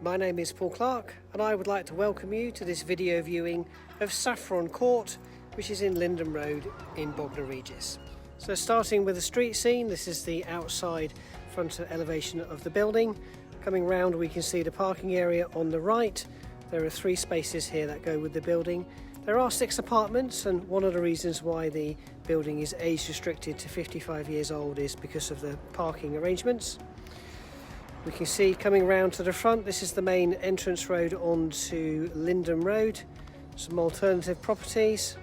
My name is Paul Clarke and I would like to welcome you to this video viewing of Saffron Court, which is in Linden Road in Bognor Regis. So starting with the street scene, this is the outside front elevation of the building. Coming round we can see the parking area on the right. There are 3 spaces here that go with the building. There are 6 apartments, and one of the reasons why the building is age restricted to 55 years old is because of the parking arrangements. We can see coming round to the front, this is the main entrance road onto Linden Road. Some alternative properties,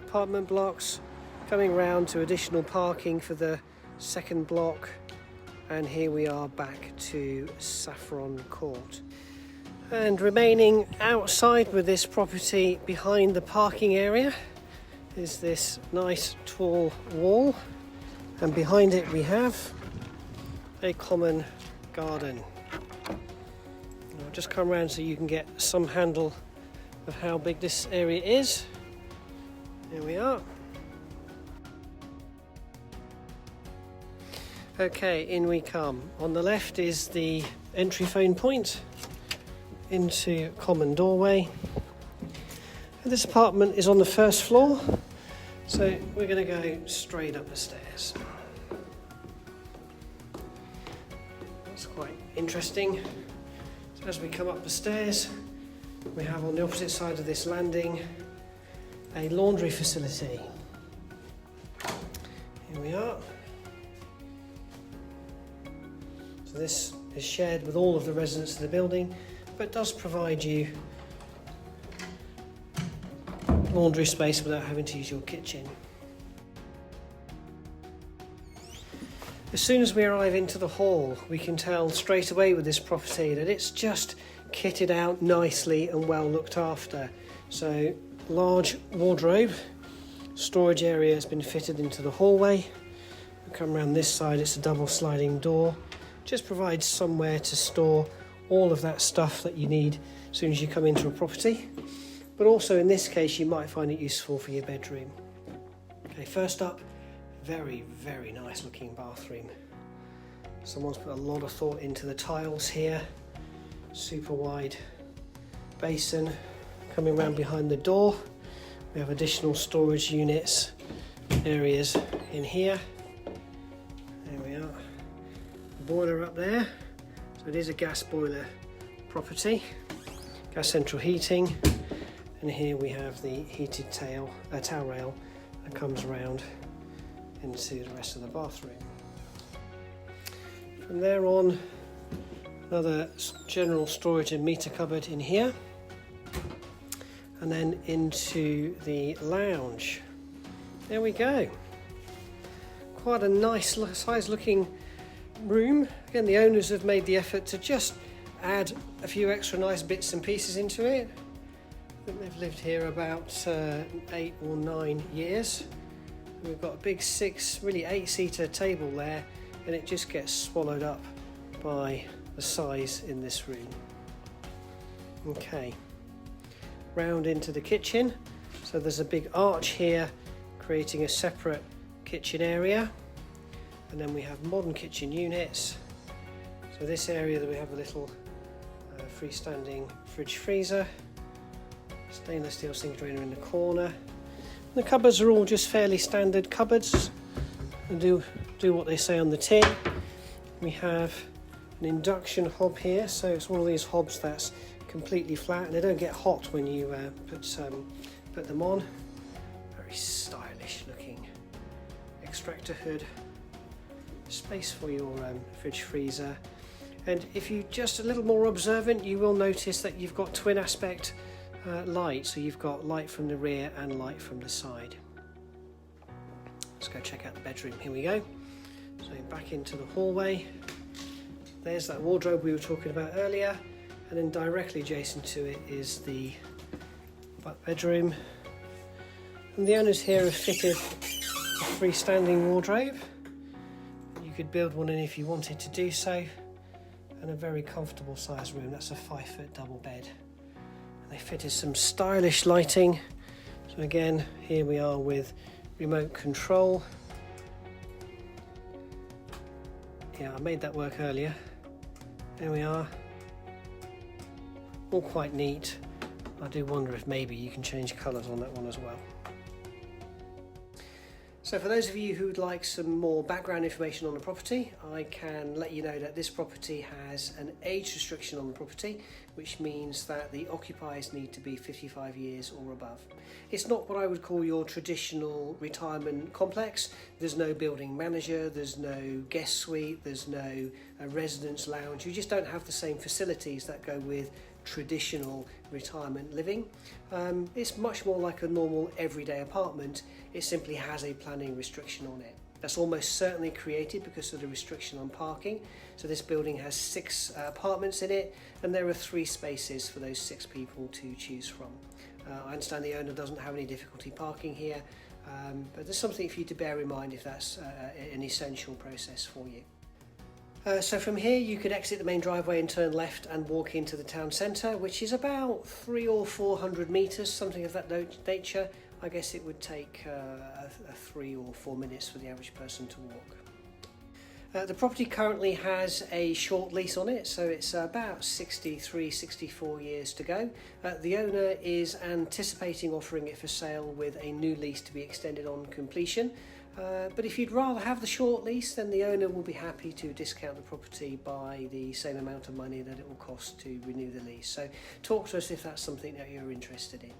apartment blocks, coming round to additional parking for the second block, and here we are back to Saffron Court. And remaining outside with this property behind the parking area is this nice tall wall, and behind it we have a common garden. I'll just come around so you can get some handle of how big this area is. Here we are. Okay, in we come. On the left is the entry phone point into common doorway. And this apartment is on the first floor, so we're going to go straight up the stairs. That's quite interesting. So as we come up the stairs, we have on the opposite side of this landing a laundry facility. Here we are. So this is shared with all of the residents of the building, but does provide you laundry space without having to use your kitchen. As soon as we arrive into the hall, we can tell straight away with this property that it's just kitted out nicely and well looked after. So large wardrobe, storage area has been fitted into the hallway. We come around this side, it's a double sliding door. Just provides somewhere to store all of that stuff that you need as soon as you come into a property. But also in this case you might find it useful for your bedroom. Okay, first up, very nice looking bathroom. Someone's put a lot of thought into the tiles here. Super wide basin. Coming around behind the door, we have additional storage units, areas in here. There we are. Boiler up there. So it is a gas boiler property. Gas central heating. And here we have the heated towel rail that comes around into the rest of the bathroom. From there on, another general storage and meter cupboard in here, and then into the lounge. There we go. Quite a nice size looking room. Again, the owners have made the effort to just add a few extra nice bits and pieces into it. I think they've lived here about 8 or 9 years. We've got a big 8-seater table there, and it just gets swallowed up by the size in this room. Okay, round into the kitchen. So there's a big arch here creating a separate kitchen area, and then we have modern kitchen units. So this area that we have a little freestanding fridge freezer, stainless steel sink drainer in the corner. The cupboards are all just fairly standard cupboards and do what they say on the tin. We have an induction hob here, so it's one of these hobs that's completely flat and they don't get hot when you put them on. Very stylish looking extractor hood. Space for your fridge freezer, and if you're just a little more observant you will notice that you've got twin aspect light, so you've got light from the rear and light from the side. Let's go check out the bedroom. Here we go. So back into the hallway, there's that wardrobe we were talking about earlier, and then directly adjacent to it is the bedroom, and the owners here have fitted a freestanding wardrobe. You could build one in if you wanted to do so, and a very comfortable sized room. That's a 5-foot double bed. And they fitted some stylish lighting. So again, here we are with remote control. Yeah, I made that work earlier. There we are. all quite neat. I do wonder if maybe you can change colours on that one as well. So for those of you who would like some more background information on the property, I can let you know that this property has an age restriction on the property, which means that the occupiers need to be 55 years or above. It's not what I would call your traditional retirement complex. There's no building manager, there's no guest suite, there's no residence lounge. You just don't have the same facilities that go with traditional retirement living. It's much more like a normal everyday apartment. It simply has a planning restriction on it. That's almost certainly created because of the restriction on parking. So this building has 6 apartments in it, and there are 3 spaces for those 6 people to choose from. I understand the owner doesn't have any difficulty parking here, but there's something for you to bear in mind if that's an essential process for you. So from here you could exit the main driveway and turn left and walk into the town centre, which is about 300 or 400 metres, something of that nature. I guess it would take 3 or 4 minutes for the average person to walk. The property currently has a short lease on it, so it's about 63-64 years to go. The owner is anticipating offering it for sale with a new lease to be extended on completion. But if you'd rather have the short lease, then the owner will be happy to discount the property by the same amount of money that it will cost to renew the lease. So talk to us if that's something that you're interested in.